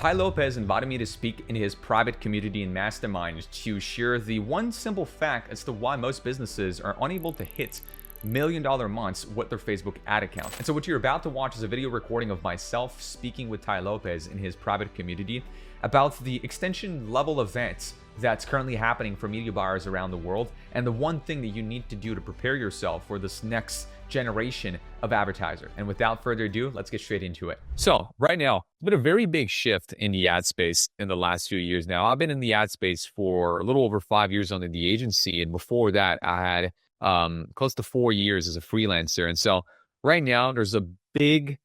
Tai Lopez invited me to speak in his private community and mastermind to share the one simple fact as to why most businesses are unable to hit million-dollar months with their Facebook ad account. And so what you're about to watch is a video recording of myself speaking with Tai Lopez in his private community about the extension level events that's currently happening for media buyers around the world, and the one thing that you need to do to prepare yourself for this next generation of advertiser. And without further ado, let's get straight into it. So right now, it's been a very big shift in the ad space in the last few years now. I've been in the ad space for a little over 5 years under the agency. And before that, I had close to 4 years as a freelancer. And so right now, there's a big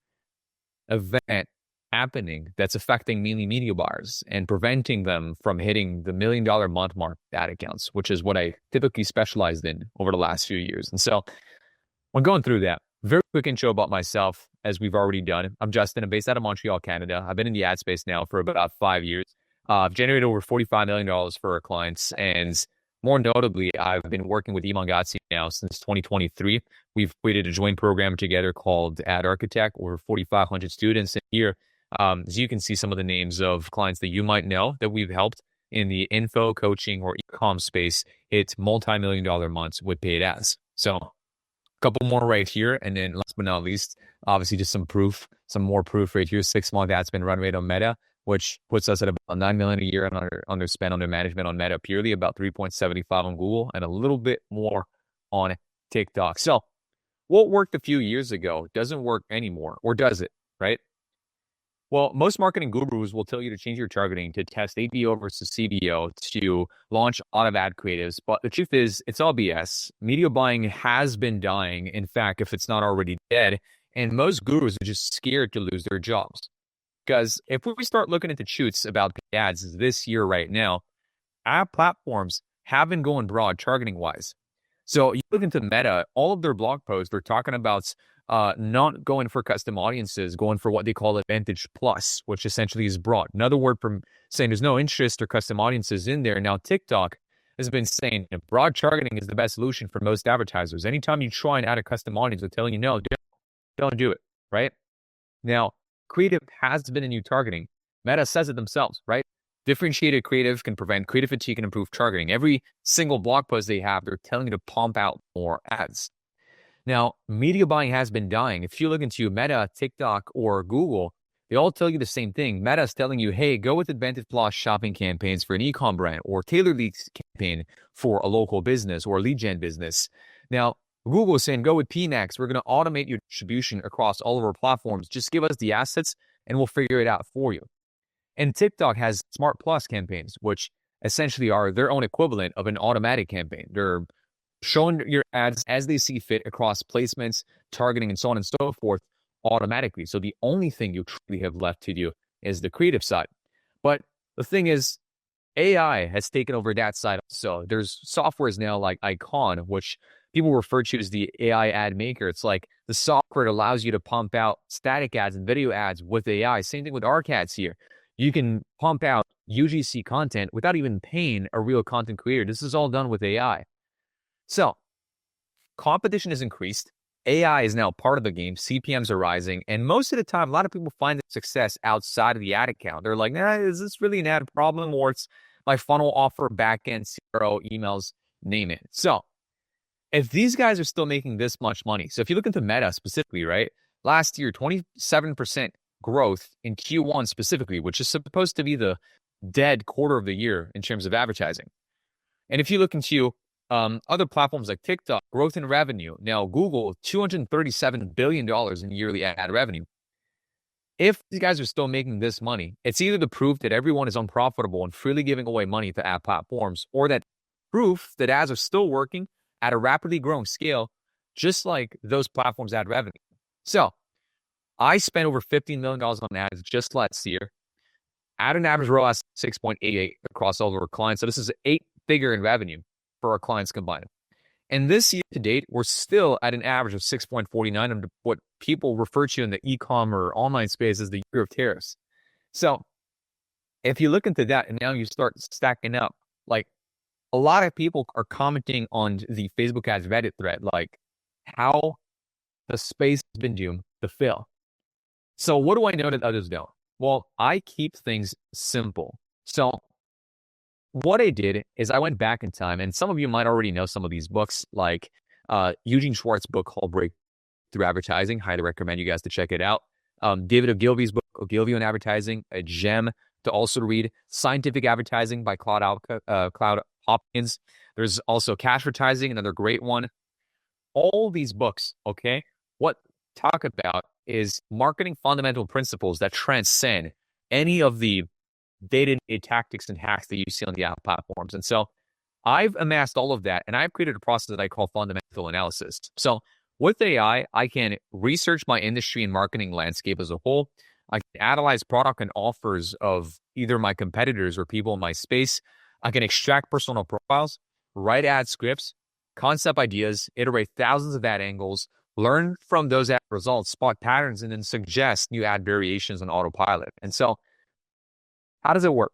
event happening that's affecting mainly media buyers and preventing them from hitting the $1 million month mark ad accounts, which is what I typically specialized in over the last few years. And so when going through that, very quick intro about myself, as we've already done. I'm Justin. I'm based out of Montreal, Canada. I've been in the ad space now for about 5 years. I've generated over $45 million for our clients. And more notably, I've been working with Iman Ghatzi now since 2023. We've created a joint program together called Ad Architect, over 4,500 students in here. As you can see, some of the names of clients that you might know that we've helped in the info, coaching, or e-com space hit multi-million-dollar months with paid ads. So a couple more right here. And then last but not least, obviously just some more proof right here. 6-month ad spend run rate on Meta, which puts us at about $9 million a year under spend under management on Meta purely, about 3.75 on Google, and a little bit more on TikTok. So what worked a few years ago doesn't work anymore, or does it, right? Well, most marketing gurus will tell you to change your targeting, to test ABO versus CBO, to launch a lot of ad creatives. But the truth is, it's all BS. Media buying has been dying. In fact, if it's not already dead, and most gurus are just scared to lose their jobs. Because if we start looking into shoots about ads this year right now, ad platforms have been going broad targeting wise. So you look into Meta, all of their blog posts, they're talking about not going for custom audiences, going for what they call Advantage Plus, which essentially is broad. Another word from saying there's no interest or custom audiences in there. Now, TikTok has been saying broad targeting is the best solution for most advertisers. Anytime you try and add a custom audience, they're telling you, no, don't do it, right? Now, creative has been a new targeting. Meta says it themselves, right? Differentiated creative can prevent creative fatigue and improve targeting. Every single blog post they have, they're telling you to pump out more ads. Now, media buying has been dying. If you look into Meta, TikTok, or Google, they all tell you the same thing. Meta is telling you, hey, go with Advantage Plus shopping campaigns for an e-com brand, or tailored leads campaign for a local business or lead gen business. Now, Google is saying, go with PMax. We're going to automate your distribution across all of our platforms. Just give us the assets and we'll figure it out for you. And TikTok has Smart Plus campaigns, which essentially are their own equivalent of an automatic campaign. They're showing your ads as they see fit across placements, targeting, and so on and so forth automatically. So the only thing you truly have left to do is the creative side. But the thing is, AI has taken over that side. So there's softwares now like Icon, which people refer to as the AI ad maker. It's like the software that allows you to pump out static ads and video ads with AI. Same thing with ARC-ads here. You can pump out UGC content without even paying a real content creator. This is all done with AI. So competition has increased. AI is now part of the game. CPMs are rising. And most of the time, a lot of people find the success outside of the ad account. They're like, nah, is this really an ad problem? Or it's my funnel offer, backend, CRO, emails, name it. So if these guys are still making this much money, so if you look into Meta specifically, right? Last year, 27% growth in Q1 specifically, which is supposed to be the dead quarter of the year in terms of advertising. And if you look into other platforms like TikTok, growth in revenue. Now, Google, $237 billion in yearly ad revenue. If these guys are still making this money, it's either the proof that everyone is unprofitable and freely giving away money to ad platforms, or that proof that ads are still working at a rapidly growing scale, just like those platforms' ad revenue. So I spent over $15 million on ads just last year at an average ROAS 6.88 across all of our clients. So this is 8-figure in revenue for our clients combined. And this year to date, we're still at an average of 6.49 of what people refer to in the e-com or online space as the year of tariffs. So if you look into that and now you start stacking up, like a lot of people are commenting on the Facebook ads Reddit thread, like how the space has been doomed to fail. So what do I know that others don't? Well, I keep things simple. So what I did is I went back in time, and some of you might already know some of these books, like Eugene Schwartz's book called Breakthrough Advertising. Highly recommend you guys to check it out. David Ogilvy's book, Ogilvy on Advertising, a gem to also read. Scientific Advertising by Cloud Hopkins. There's also Cash Advertising, another great one. All these books, okay, what talk about is marketing fundamental principles that transcend any of the day-to-day tactics and hacks that you see on the app platforms. And so I've amassed all of that, and I've created a process that I call fundamental analysis. So with AI, I can research my industry and marketing landscape as a whole. I can analyze product and offers of either my competitors or people in my space. I can extract personal profiles, write ad scripts, concept ideas, iterate thousands of ad angles, learn from those ad results, spot patterns, and then suggest new ad variations on autopilot. And so how does it work?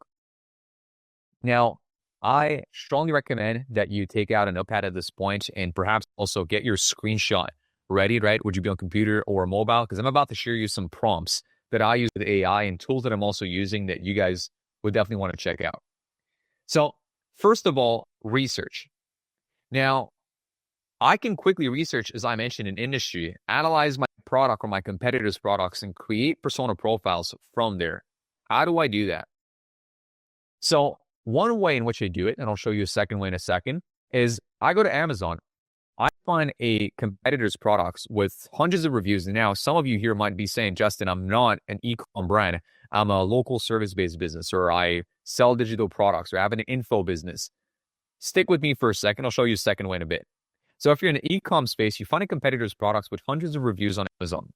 Now, I strongly recommend that you take out a notepad at this point and perhaps also get your screenshot ready, right? Would you be on computer or mobile? Because I'm about to share you some prompts that I use with AI and tools that I'm also using that you guys would definitely want to check out. So first of all, research. Now, I can quickly research, as I mentioned, in industry, analyze my product or my competitors' products and create persona profiles from there. How do I do that? So one way in which I do it, and I'll show you a second way in a second, is I go to Amazon. I find a competitor's products with hundreds of reviews. And now some of you here might be saying, Justin, I'm not an e-com brand. I'm a local service-based business, or I sell digital products, or I have an info business. Stick with me for a second. I'll show you a second way in a bit. So if you're in the e-com space, you find a competitor's products with hundreds of reviews on Amazon.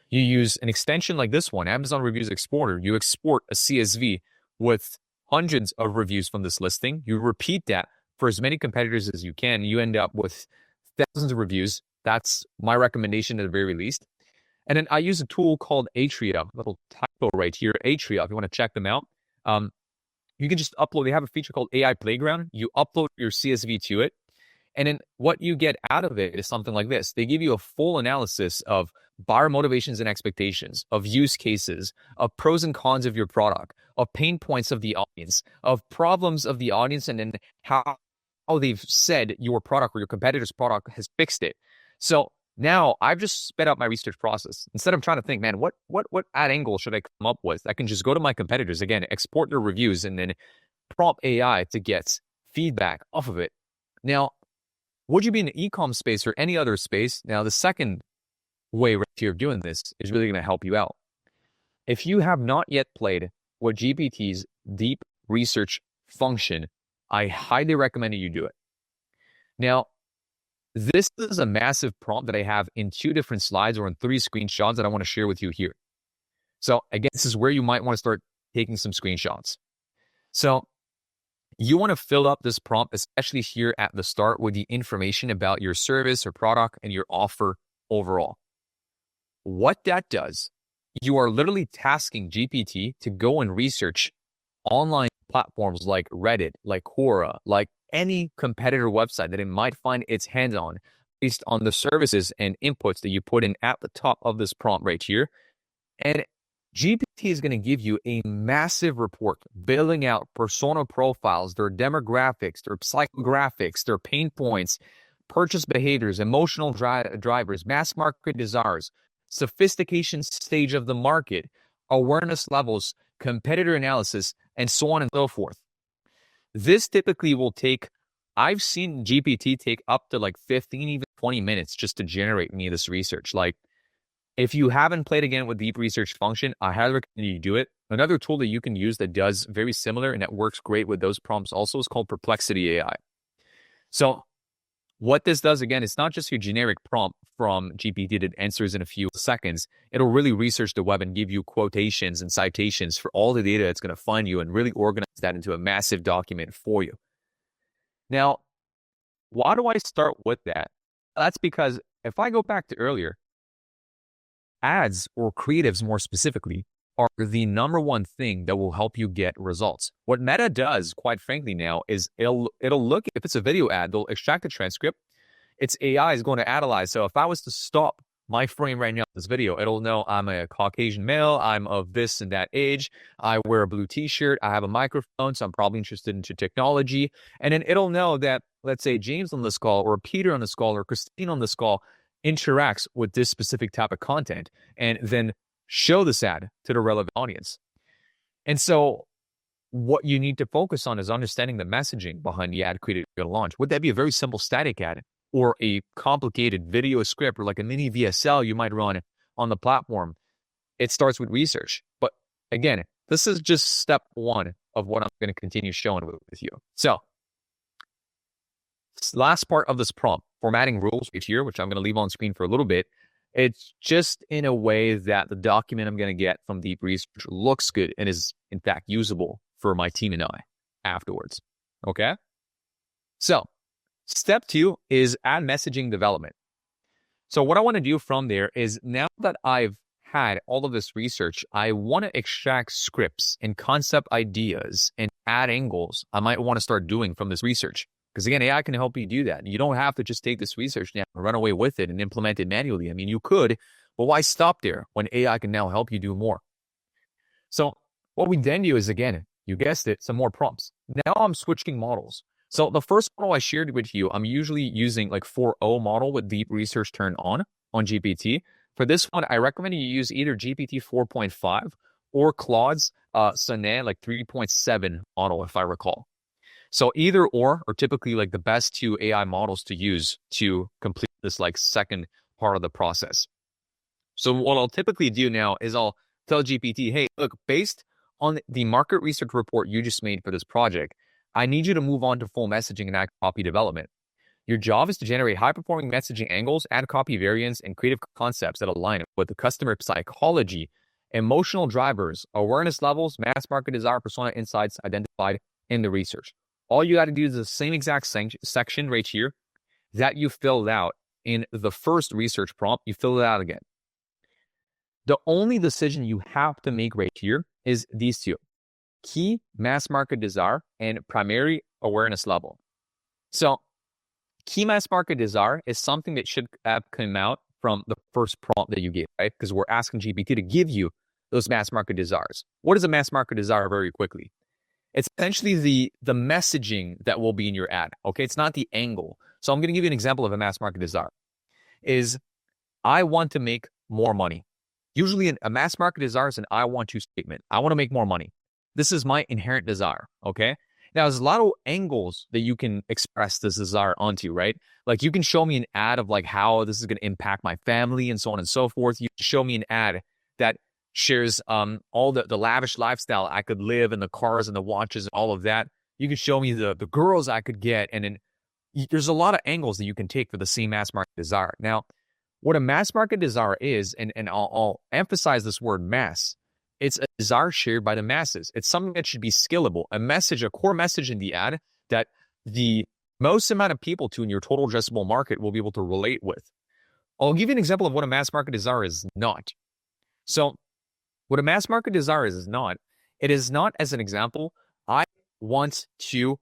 You use an extension like this one, Amazon Reviews Exporter. You export a CSV with hundreds of reviews from this listing. You repeat that for as many competitors as you can. You end up with thousands of reviews. That's my recommendation at the very least. And then I use a tool called Atria, a little typo right here, Atria, if you want to check them out. You can just upload, they have a feature called AI Playground. You upload your CSV to it. And then what you get out of it is something like this. They give you a full analysis of buyer motivations and expectations, of use cases, of pros and cons of your product, of pain points of the audience, of problems of the audience, and then how they've said your product or your competitor's product has fixed it. So now I've just sped up my research process. Instead of trying to think, man, what ad angle should I come up with? I can just go to my competitors, again, export their reviews, and then prompt AI to get feedback off of it. Now, would you be in the e-com space or any other space? Now, the second way right here of doing this is really going to help you out. If you have not yet played with GPT's deep research function, I highly recommend that you do it. Now, this is a massive prompt that I have in 2 different slides or in 3 screenshots that I want to share with you here. So again, this is where you might want to start taking some screenshots. So you want to fill up this prompt, especially here at the start, with the information about your service or product and your offer overall. What that does, you are literally tasking GPT to go and research online platforms like Reddit, like Quora, like any competitor website that it might find its hands on based on the services and inputs that you put in at the top of this prompt right here. And GPT is going to give you a massive report building out persona profiles, their demographics, their psychographics, their pain points, purchase behaviors, emotional drivers, mass market desires, sophistication stage of the market, awareness levels, competitor analysis, and so on and so forth. This typically will take, I've seen GPT take up to like 15, even 20 minutes just to generate me this research. Like, if you haven't played again with deep research function, I highly recommend you do it. Another tool that you can use that does very similar and that works great with those prompts also is called Perplexity AI. So what this does, again, it's not just your generic prompt from GPT that answers in a few seconds. It'll really research the web and give you quotations and citations for all the data it's going to find you and really organize that into a massive document for you. Now, why do I start with that? That's because if I go back to earlier, ads or creatives more specifically are the number one thing that will help you get results. What Meta does, quite frankly now, is it'll look, if it's a video ad, they'll extract a transcript. Its AI is going to analyze. So if I was to stop my frame right now in this video. It'll know I'm a Caucasian male, I'm of this and that age, I wear a blue t-shirt, I have a microphone, so I'm probably interested into technology. And then it'll know that, let's say, James on this call, or Peter on this call, or Christine on this call interacts with this specific type of content, and then show this ad to the relevant audience. And so what you need to focus on is understanding the messaging behind the ad created at launch. Would that be a very simple static ad, or a complicated video script, or like a mini VSL you might run on the platform? It starts with research. But again, this is just step one of what I'm going to continue showing with you. So last part of this prompt, formatting rules right here, which I'm going to leave on screen for a little bit. It's just in a way that the document I'm going to get from deep research looks good and is in fact usable for my team and I afterwards. Okay. So step 2 is ad messaging development. So what I want to do from there is, now that I've had all of this research, I want to extract scripts and concept ideas and ad angles I might want to start doing from this research. Because again, AI can help you do that. You don't have to just take this research now and run away with it and implement it manually. I mean, you could, but why stop there when AI can now help you do more? So what we then do is, again, you guessed it, some more prompts. Now I'm switching models. So the first model I shared with you, I'm usually using like 4.0 model with deep research turned on GPT. For this one, I recommend you use either GPT 4.5 or Claude's Sonnet like 3.7 model, if I recall. So either or are typically like the best 2 AI models to use to complete this like second part of the process. So what I'll typically do now is I'll tell GPT, hey, look, based on the market research report you just made for this project, I need you to move on to full messaging and ad copy development. Your job is to generate high-performing messaging angles, ad copy variants, and creative concepts that align with the customer psychology, emotional drivers, awareness levels, mass market desire, persona insights identified in the research. All you got to do is the same exact section right here that you filled out in the first research prompt. You fill it out again. The only decision you have to make right here is these 2: key mass market desire and primary awareness level. So key mass market desire is something that should have come out from the first prompt that you gave, right? Because we're asking GPT to give you those mass market desires. What is a mass market desire? Very quickly, it's essentially the messaging that will be in your ad. Okay, it's not the angle. So I'm going to give you an example of a mass market desire. Is I want to make more money. Usually a mass market desire is an I want to statement. I want to make more money. This is my inherent desire. Okay. Now, there's a lot of angles that you can express this desire onto, right? Like you can show me an ad of like how this is going to impact my family and so on and so forth. You can show me an ad that shares all the lavish lifestyle I could live, and the cars and the watches and all of that. You can show me the girls I could get. And then there's a lot of angles that you can take for the same mass market desire. Now, what a mass market desire is, and I'll emphasize this word mass, it's a desire shared by the masses. It's something that should be scalable, a core message in the ad that the most amount of people in your total addressable market will be able to relate with. I'll give you an example of what a mass market desire is not. So what a mass market desire is not, it is not, as an example, I want to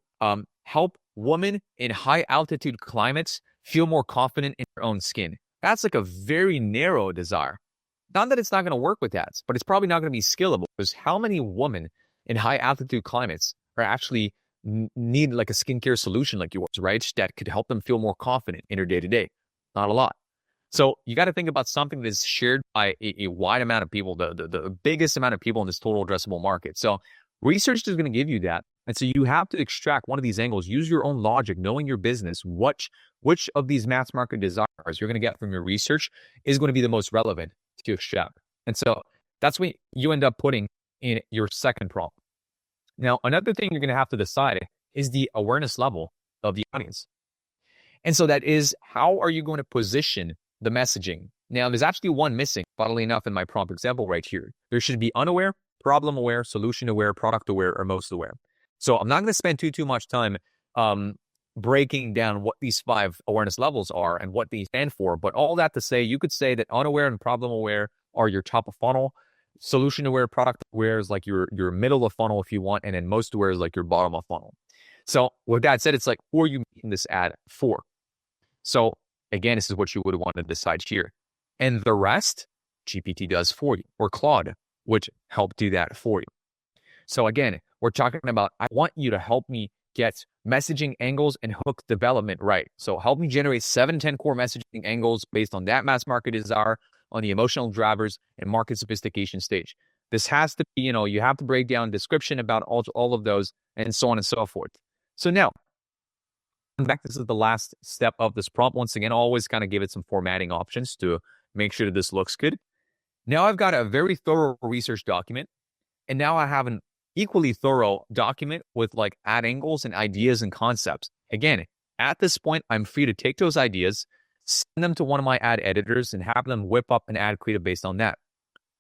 help women in high altitude climates feel more confident in their own skin. That's like a very narrow desire. Not that it's not going to work with ads, but it's probably not going to be scalable, because how many women in high altitude climates are actually need like a skincare solution like yours, right? That could help them feel more confident in their day to day. Not a lot. So you got to think about something that's shared by a wide amount of people, the biggest amount of people in this total addressable market. So research is going to give you that. And so you have to extract one of these angles, use your own logic, knowing your business, which of these mass market desires you're going to get from your research is going to be the most relevant to extract. And so that's what you end up putting in your second prompt. Now, another thing you're going to have to decide is the awareness level of the audience. And so that is, how are you going to position the messaging? Now, there's actually one missing, funnily enough, in my prompt example right here. There should be unaware, problem aware, solution aware, product aware, or most aware. So I'm not going to spend too much time breaking down what these 5 awareness levels are and what these stand for. But all that to say, you could say that unaware and problem aware are your top of funnel. Solution aware, product aware is like your middle of funnel if you want. And then most aware is like your bottom of funnel. So with that said, it's like, who are you making this ad for? So again, this is what you would want to decide here. And the rest, GPT does for you, or Claude, which help do that for you. So again, we're talking about, I want you to help me get messaging angles and hook development right. So help me generate 7-10 core messaging angles based on that mass market desire, on the emotional drivers and market sophistication stage. This has to be, you have to break down description about all of those and so on and so forth. So now, in fact, this is the last step of this prompt. Once again, always kind of give it some formatting options to make sure that this looks good. Now I've got a very thorough research document, and now I have an equally thorough document with like ad angles and ideas and concepts. Again, at this point, I'm free to take those ideas, send them to one of my ad editors and have them whip up an ad creative based on that.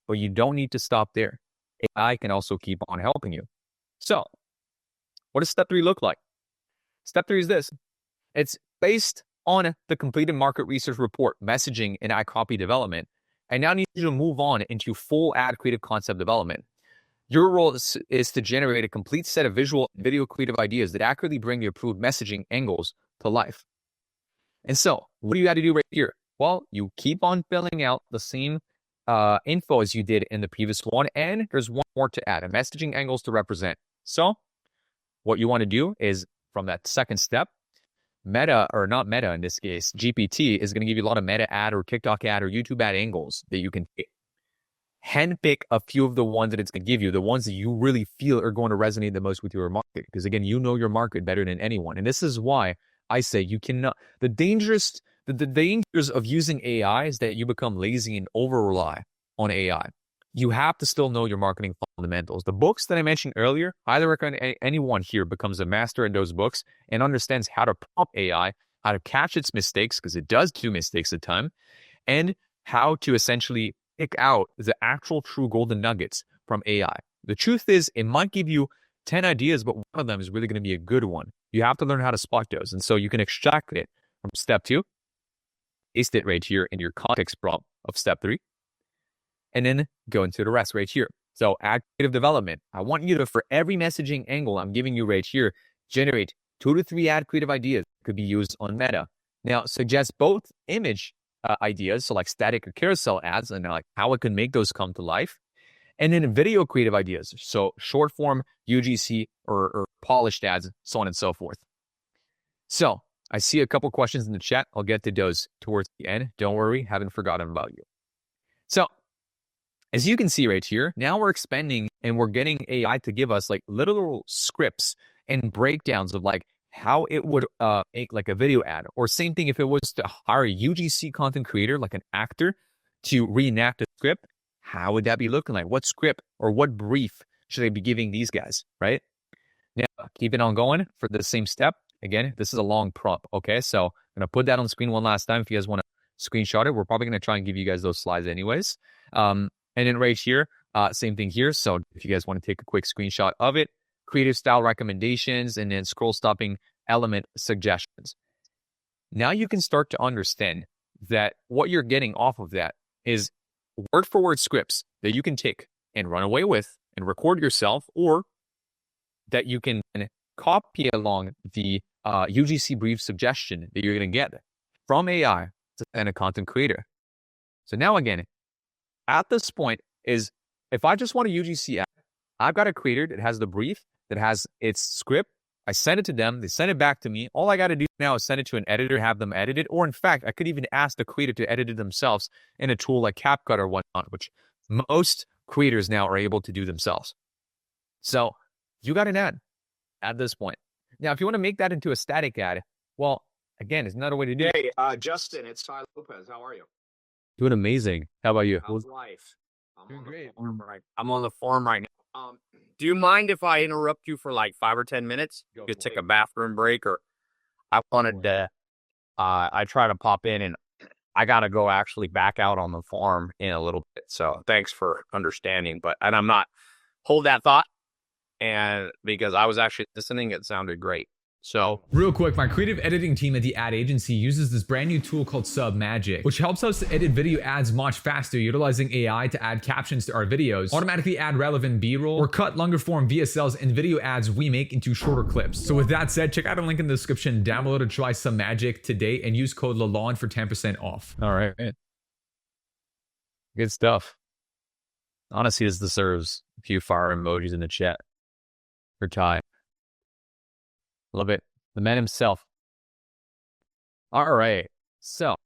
But you don't need to stop there. AI can also keep on helping you. So what does step 3 look like? Step 3 is this. It's based on the completed market research report, messaging, and ad copy development. I now need you to move on into full ad creative concept development. Your role is to generate a complete set of visual and video creative ideas that accurately bring the approved messaging angles to life. And so, what do you got to do right here? Well, you keep on filling out the same info as you did in the previous one, and there's one more to add, messaging angles to represent. So, what you want to do is, from that second step, Meta, or not Meta in this case, GPT is going to give you a lot of Meta ad or TikTok ad or YouTube ad angles that you can take. Handpick a few of the ones that it's going to give you, the ones that you really feel are going to resonate the most with your market. Because again, you know your market better than anyone. And this is why I say you cannot, the dangers of using AI is that you become lazy and over rely on AI. You have to still know your marketing fundamentals. The books that I mentioned earlier, I highly recommend anyone here becomes a master in those books and understands how to prompt AI, how to catch its mistakes, because it does do mistakes at times, and how to essentially pick out the actual true golden nuggets from AI. The truth is, it might give you 10 ideas, but one of them is really going to be a good one. You have to learn how to spot those. And so you can extract it from step 2, paste it right here in your context prompt of step 3, and then go into the rest right here. So ad creative development. I want you to, for every messaging angle I'm giving you right here, generate 2 to 3 ad creative ideas that could be used on Meta. Now, suggest both image ideas, so like static or carousel ads, and like how it can make those come to life. And then video creative ideas, so short form, UGC, or polished ads, so on and so forth. So I see a couple questions in the chat. I'll get to those towards the end. Don't worry, haven't forgotten about you. So as you can see right here, now we're expanding and we're getting AI to give us like literal scripts and breakdowns of like how it would make like a video ad, or same thing if it was to hire a UGC content creator, like an actor, to reenact a script. How would that be looking like? What script or what brief should I be giving these guys, right? Now, keep it on going for the same step. Again, this is a long prompt, okay? So I'm going to put that on the screen one last time if you guys want to screenshot it. We're probably going to try and give you guys those slides anyways. And then right here, same thing here. So if you guys want to take a quick screenshot of it, creative style recommendations, and then scroll stopping element suggestions. Now you can start to understand that what you're getting off of that is word for word scripts that you can take and run away with and record yourself, or that you can copy along the UGC brief suggestion that you're going to get from AI and a content creator. So now again, at this point is, if I just want a UGC ad, I've got a creator that has the brief, that has its script. I send it to them. They send it back to me. All I got to do now is send it to an editor, have them edit it. Or in fact, I could even ask the creator to edit it themselves in a tool like CapCut or whatnot, which most creators now are able to do themselves. So you got an ad at this point. Now, if you want to make that into a static ad, well, again, it's another way to do it. Hey, Justin, it's Ty Lopez. How are you? Doing amazing. How about you? How's life? Doing great. I'm on the farm right now. Do you mind if I interrupt you for like 5 or 10 minutes? Just take a bathroom break, or I wanted to, I try to pop in, and I got to go actually back out on the farm in a little bit. So thanks for understanding, and I'm not, hold that thought. And because I was actually listening, it sounded great. So real quick, my creative editing team at the ad agency uses this brand new tool called Submagic, which helps us edit video ads much faster, utilizing AI to add captions to our videos, automatically add relevant B-roll, or cut longer form VSLs and video ads we make into shorter clips. So with that said, check out a link in the description down below to try Submagic today and use code Lalonde for 10% off. All right, man. Good stuff. Honestly, this deserves a few fire emojis in the chat for Ty. Love it. The man himself. All right. So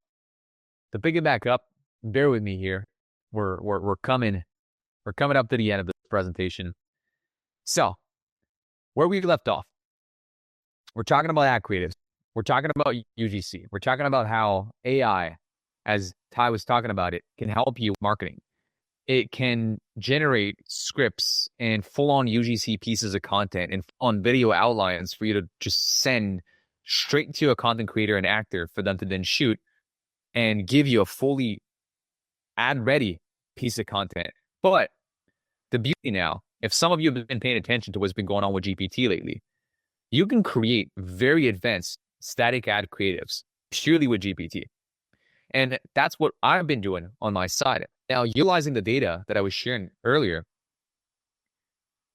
to pick it back up, bear with me here. We're coming up to the end of this presentation. So where we left off, we're talking about ad creatives. We're talking about UGC. We're talking about how AI, as Ty was talking about it, can help you with marketing. It can generate scripts and full-on UGC pieces of content and on video outlines for you to just send straight to a content creator and actor for them to then shoot and give you a fully ad-ready piece of content. But the beauty now, if some of you have been paying attention to what's been going on with GPT lately, you can create very advanced static ad creatives purely with GPT. And that's what I've been doing on my side. Now, utilizing the data that I was sharing earlier,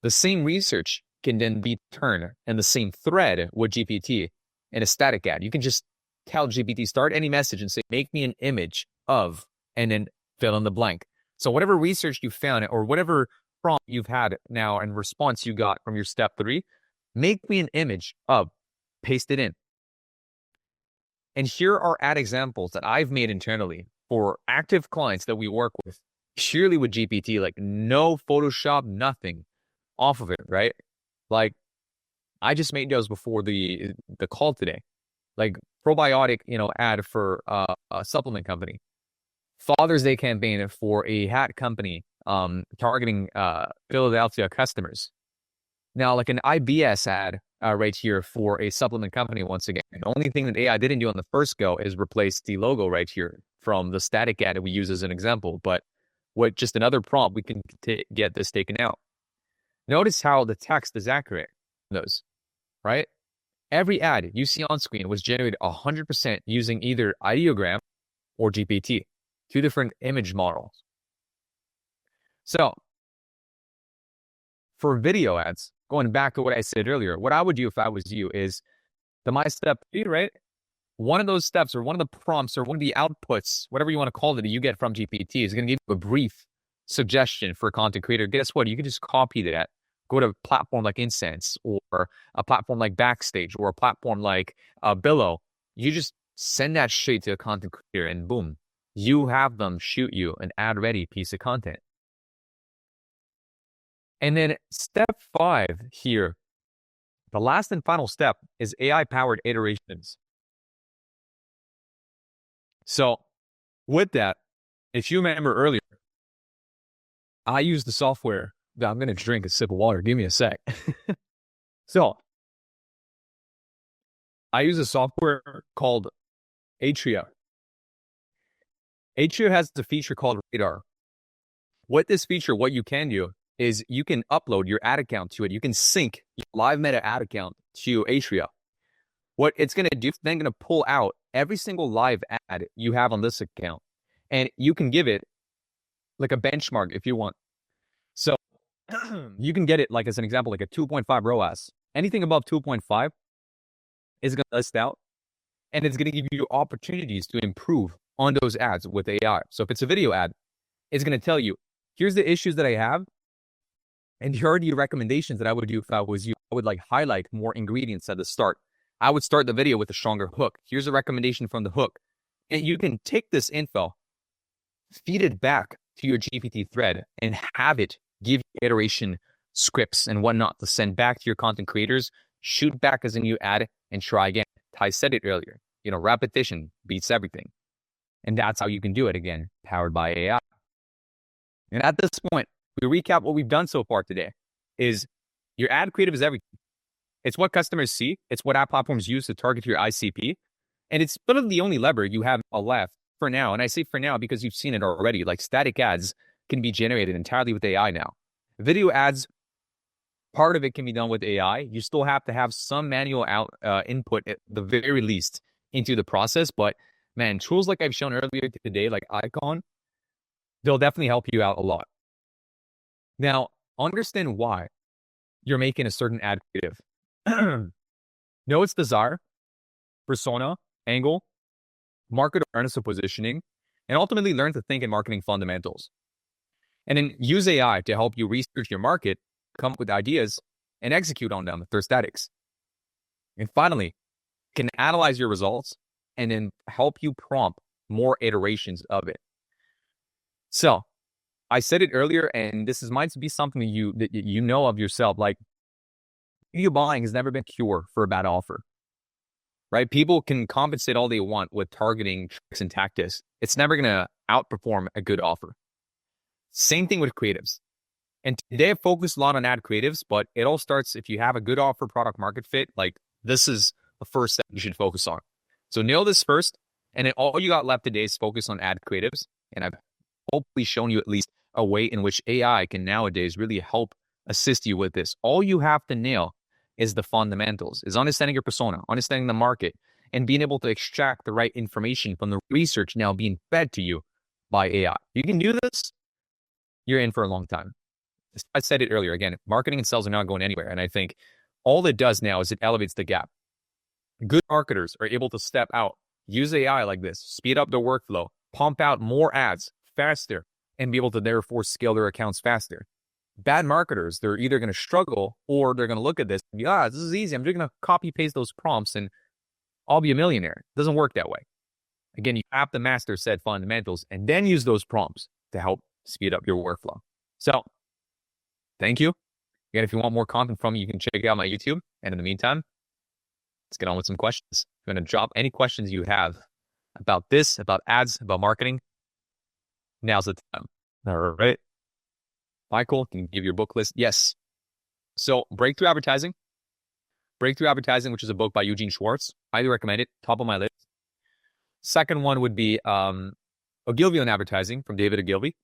the same research can then be turned in the same thread with GPT in a static ad. You can just tell GPT, start any message and say, make me an image of, and then fill in the blank. So whatever research you found or whatever prompt you've had now and response you got from your step 3, make me an image of, paste it in. And here are ad examples that I've made internally for active clients that we work with, purely with GPT, like no Photoshop, nothing off of it, right? Like I just made those before the call today, like probiotic, ad for a supplement company, Father's Day campaign for a hat company, targeting Philadelphia customers. Now, like an IBS ad right here for a supplement company. Once again, the only thing that AI didn't do on the first go is replace the logo right here from the static ad that we use as an example. But with just another prompt, we can get this taken out. Notice how the text is accurate in those, right? Every ad you see on screen was generated 100% using either ideogram or GPT, 2 different image models. So for video ads, going back to what I said earlier, what I would do if I was you is my step 3, right? One of those steps or one of the prompts or one of the outputs, whatever you want to call it, that you get from GPT is going to give you a brief suggestion for a content creator. Guess what? You can just copy that, go to a platform like Incense or a platform like Backstage or a platform like Billow. You just send that straight to a content creator and boom, you have them shoot you an ad-ready piece of content. And then step 5 here, the last and final step is AI-powered iterations. So with that, if you remember earlier, I used the software. I'm going to drink a sip of water. Give me a sec. So I use a software called Atria. Atria has a feature called Radar. With this feature, what you can do is you can upload your ad account to it. You can sync your live meta ad account to Atria. What it's going to do is then going to pull out every single live ad you have on this account. And you can give it like a benchmark if you want. So you can get it like as an example, like a 2.5 ROAS. Anything above 2.5 is going to list out. And it's going to give you opportunities to improve on those ads with AI. So if it's a video ad, it's going to tell you, here's the issues that I have. And here are the recommendations that I would do if I was you. I would like highlight more ingredients at the start. I would start the video with a stronger hook. Here's a recommendation from the hook. And you can take this info, feed it back to your GPT thread and have it give you iteration scripts and whatnot to send back to your content creators, shoot back as a new ad and try again. Ty said it earlier, repetition beats everything. And that's how you can do it again, powered by AI. And at this point, we recap what we've done so far today is your ad creative is everything. It's what customers see. It's what ad platforms use to target your ICP. And it's literally the only lever you have left for now. And I say for now because you've seen it already. Like static ads can be generated entirely with AI now. Video ads, part of it can be done with AI. You still have to have some manual input at the very least into the process. But man, tools like I've shown earlier today, like Icon, they'll definitely help you out a lot. Now, understand why you're making a certain ad creative. Know its desire, persona, angle, market awareness or positioning, and ultimately learn to think in marketing fundamentals. And then use AI to help you research your market, come up with ideas, and execute on them if they're statics. And finally, can analyze your results and then help you prompt more iterations of it. So I said it earlier, and this might be something that you know of yourself. Like, video buying has never been a cure for a bad offer, right? People can compensate all they want with targeting tricks and tactics. It's never going to outperform a good offer. Same thing with creatives. And today I focus a lot on ad creatives, but it all starts if you have a good offer product market fit. Like, this is the first step you should focus on. So nail this first, and then all you got left today is focus on ad creatives. And I've hopefully shown you at least a way in which AI can nowadays really help assist you with this. All you have to nail is the fundamentals, is understanding your persona, understanding the market, and being able to extract the right information from the research now being fed to you by AI. You can do this, you're in for a long time. I said it earlier, again, marketing and sales are not going anywhere. And I think all it does now is it elevates the gap. Good marketers are able to step out, use AI like this, speed up their workflow, pump out more ads faster, and be able to therefore scale their accounts faster. Bad marketers, they're either going to struggle or they're going to look at this and be, this is easy. I'm just going to copy paste those prompts and I'll be a millionaire. It doesn't work that way. Again, you have to master said fundamentals and then use those prompts to help speed up your workflow. So thank you. Again, if you want more content from me, you can check out my YouTube. And in the meantime, let's get on with some questions. If you're going to drop any questions you have about this, about ads, about marketing, now's the time. All right. Michael, can you give your book list? Yes. So Breakthrough Advertising, which is a book by Eugene Schwartz. Highly recommend it. Top of my list. Second one would be Ogilvy on Advertising from David Ogilvy.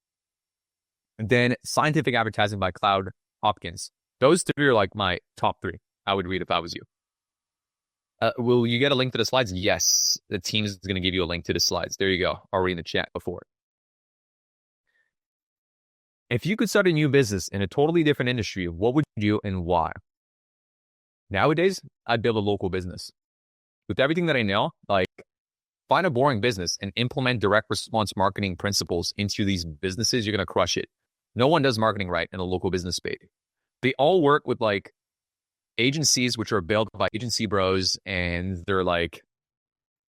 And then Scientific Advertising by Cloud Hopkins. Those three are like my top three I would read if I was you. Will you get a link to the slides? Yes. The team is going to give you a link to the slides. There you go. Already in the chat before. If you could start a new business in a totally different industry, what would you do and why? Nowadays, I'd build a local business. With everything that I know, like, find a boring business and implement direct response marketing principles into these businesses, you're going to crush it. No one does marketing right in a local business space. They all work with like agencies, which are built by agency bros, and they're like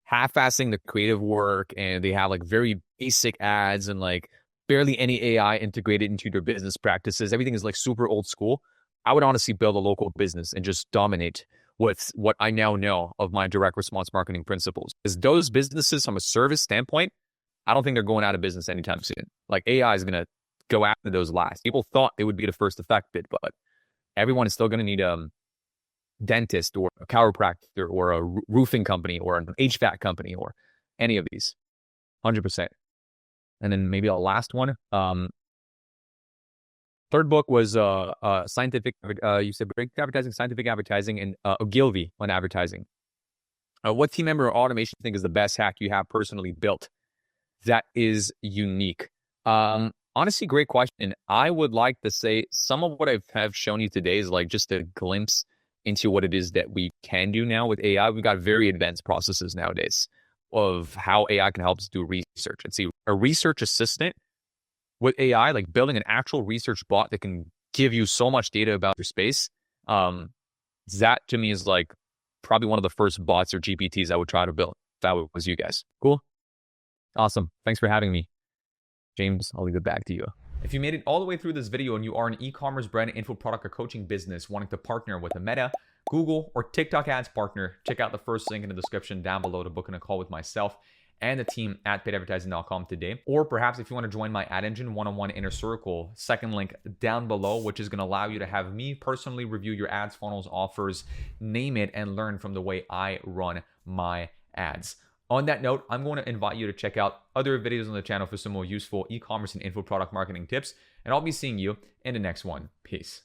half-assing the creative work, and they have like very basic ads and like barely any AI integrated into their business practices. Everything is like super old school. I would honestly build a local business and just dominate with what I now know of my direct response marketing principles. Because those businesses, from a service standpoint, I don't think they're going out of business anytime soon. Like, AI is going to go after those last. People thought they would be the first affected, but everyone is still going to need a dentist or a chiropractor or a roofing company or an HVAC company or any of these. 100%. And then maybe a last one. Third book was Scientific, you said Breakthrough Advertising, Scientific Advertising, and Ogilvy on Advertising. What team member or automation think is the best hack you have personally built that is unique? Honestly, great question. I would like to say some of what I have shown you today is like just a glimpse into what it is that we can do now with AI. We've got very advanced processes nowadays of how AI can help us do research. And see, a research assistant with AI, like building an actual research bot that can give you so much data about your space, that to me is like probably one of the first bots or GPTs I would try to build if that was you guys. Cool? Awesome. Thanks for having me. James, I'll leave it back to you. If you made it all the way through this video and you are an e-commerce brand, info product, or coaching business wanting to partner with a Meta, Google, or TikTok ads partner, check out the first link in the description down below to book in a call with myself and the team at paidadvertising.com today. Or perhaps if you want to join my Ad Engine one-on-one inner circle, second link down below, which is going to allow you to have me personally review your ads, funnels, offers, name it, and learn from the way I run my ads. On that note, I'm going to invite you to check out other videos on the channel for some more useful e-commerce and info product marketing tips, and I'll be seeing you in the next one. Peace.